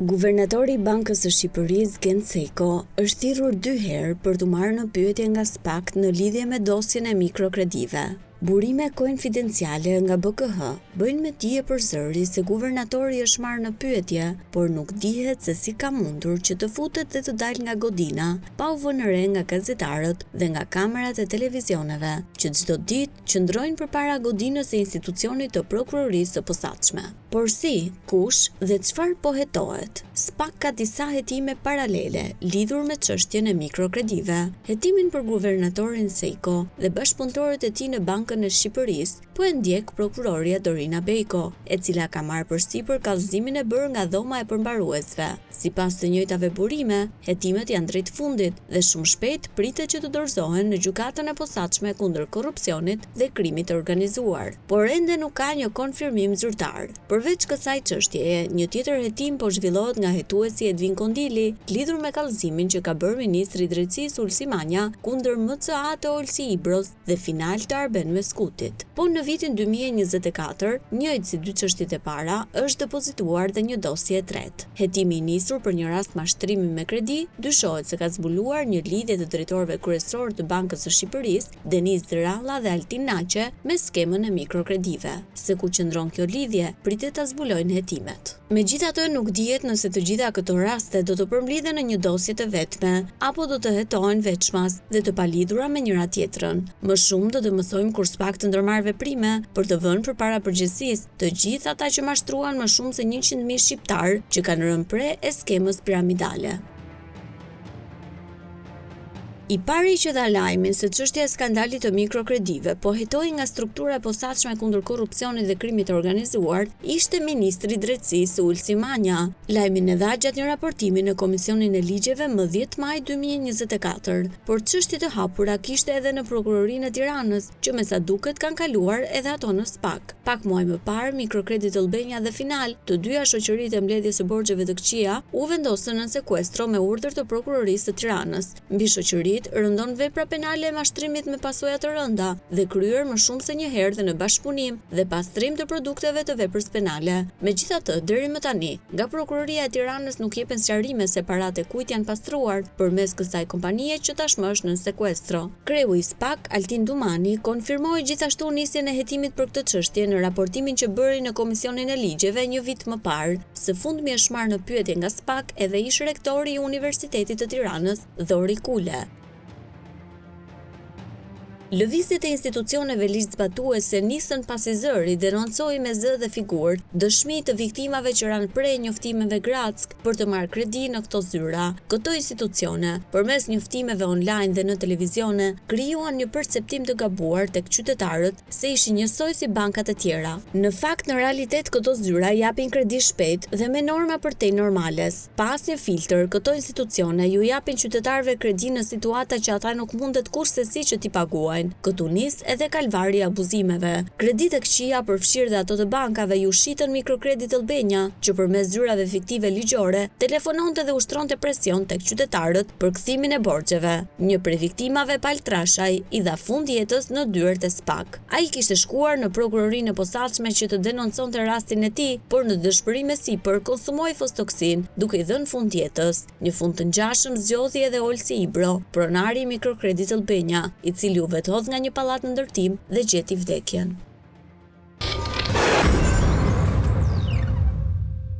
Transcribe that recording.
Guvernatori i Bankës së Shqipërisë Gent Seko është thirrur 2 herë për të marrë në pyetje nga SPAK në lidhje me dosjen e mikrokredive. Burime konfidenciale nga BKH bëjnë me dije përsëri se guvernatori është marrë në pyetje, por nuk dihet se si ka mundur që të futet dhe të dalë nga godina, pa u vënë re nga gazetarët dhe nga kamerat e televizioneve, që çdo ditë qëndrojnë përpara godinës së institucionit të prokurorisë së posaçme. Por si, kush dhe çfarë po hetohet? SPAK ka disa hetime paralele lidhur me çështjen e mikrokredive. Hetimin për guvernatorin Seko dhe bashkëpunëtorët e tij në Bankën e Shqipërisë po e ndjek prokuroria Dorina Bejko, e cila ka marrë përsipër kallëzimin e bërë nga dhoma e përmbaruesve. Sipas të njëjtave burime, hetimet janë drejt fundit dhe shumë shpejt pritet që të dorëzohen në gjykatën e posaçme kundër korrupsionit dhe krimit të organizuar. Por ende nuk ka një konfirmim zyrtar. Përveç kësaj çështjeje, një tjetër hetim po zhvillohet nga hetuesi Edvin Kondili, lidhur me kallëzimin që ka bërë ministri i drejtësisë Ulsi Manja kundër MCA të Olsi Ibros dhe final të Arben Meskutit. Po në vitin 2024, njëjtë si dy çështjet e para, është depozituar dhe një dosje e tretë. Hetimi i nisur për një rast mashtrimi me kredi, dyshohet se ka zbuluar një lidhje të drejtorëve kryesorë të Bankës së Shqipërisë, Deniz Dralla dhe Altin Naqe, me skemën e mikrokredive. Se ku qëndron kjo lidhje, pritet ta zbulojnë hetimet. Megjithatë, nuk dihet nëse të gjitha këto raste do të përmbledhen në një dosje të vetme, apo do të hetohen veçmas dhe të palidhura me njëra tjetrën. Më shumë do të mësojmë kur SPAK të ndërmarrë veprime për të vënë përpara përgjegjësisë të gjithë ata që mashtruan më shumë se 100.000 shqiptar që kanë rënë pre e skemës piramidale. I pari që dha lajmin se çështja e skandalit të mikrokredive po hetoi nga struktura e posaçme kundër korrupsionit dhe krimit të organizuar ishte ministri i drejtësisë Ulsi Manja. Lajmin e dha gjatë një raportimi në Komisionin e Ligjeve më 10 maj 2024, por çështje të hapura kishte edhe në prokurorinë e Tiranës, që me sa duket kanë kaluar edhe ato në SPAK. Pak muaj më parë, Mikrokredit Albania dhe Final, të dyja shoqëritë e mbledhjes së borxheve të këqija, u vendosën në sekuestro me urdhër të prokurorisë së Tiranës. Mbi shoqëritë rëndon vepra penale e mashtrimit me pasoja të rënda dhe kryer më shumë se një herë dhe në bashkëpunim dhe pastrim të produkteve të veprës penale. Megjithatë, deri më tani, nga prokuroria e Tiranës nuk jepen sqarime se paratë e kujt janë pastruar përmes kësaj kompanie që tashmë është në sekuestro. Kreu i SPAK, Altin Dumani, konfirmoi gjithashtu nisjen e hetimit për këtë çështje në raportimin që bëri në Komisionin e Ligjeve një vit më parë. Së fundmi është marrë në pyetje nga SPAK edhe ish rektori i Universitetit të Tiranës, Dhori Kule. Lëvizjet e institucioneve ligjzbatuese nisën pasi zëri denoncoi me zë dhe figurë dëshmi të viktimave që ranë prej njoftimeve Grack për të marrë kredi në këto zyra. Këto institucione, përmes njoftimeve online dhe në televizione, krijuan një perceptim të gabuar tek qytetarët se ishin njësoj si bankat e tjera. Në fakt, në realitet këto zyra japin kredi shpejt dhe me norma përtej normales. Pas një filtr, këto institucione ju japin qytetarëve kredi në situata që ata nuk mundet kurrësesi që t'i paguajnë. Këtu nis edhe kalvari i abuzimeve. Kreditë e këqija, përfshirë dhe ato të bankave, ju shitën Mikrokredit Albania, që përmes zyrave fiktive ligjore telefononte dhe ushtronte presion tek qytetarët për kthimin e borxheve. Një prej viktimave, Pal Trashaj, i dha fund jetës në dyert e SPAK. Ai kishte shkuar në prokurorinë e posaçme që të denonconte rastin e tij, por në dëshpërim me sipër konsumoi fostoksin, duke i dhënë fund jetës. Një fund të ngjashëm zgjodhi edhe Olsi Ibro, pronari i Mikrokredit Albania, i cili u vethodh nga një pallat në ndërtim dhe gjeti vdekjen.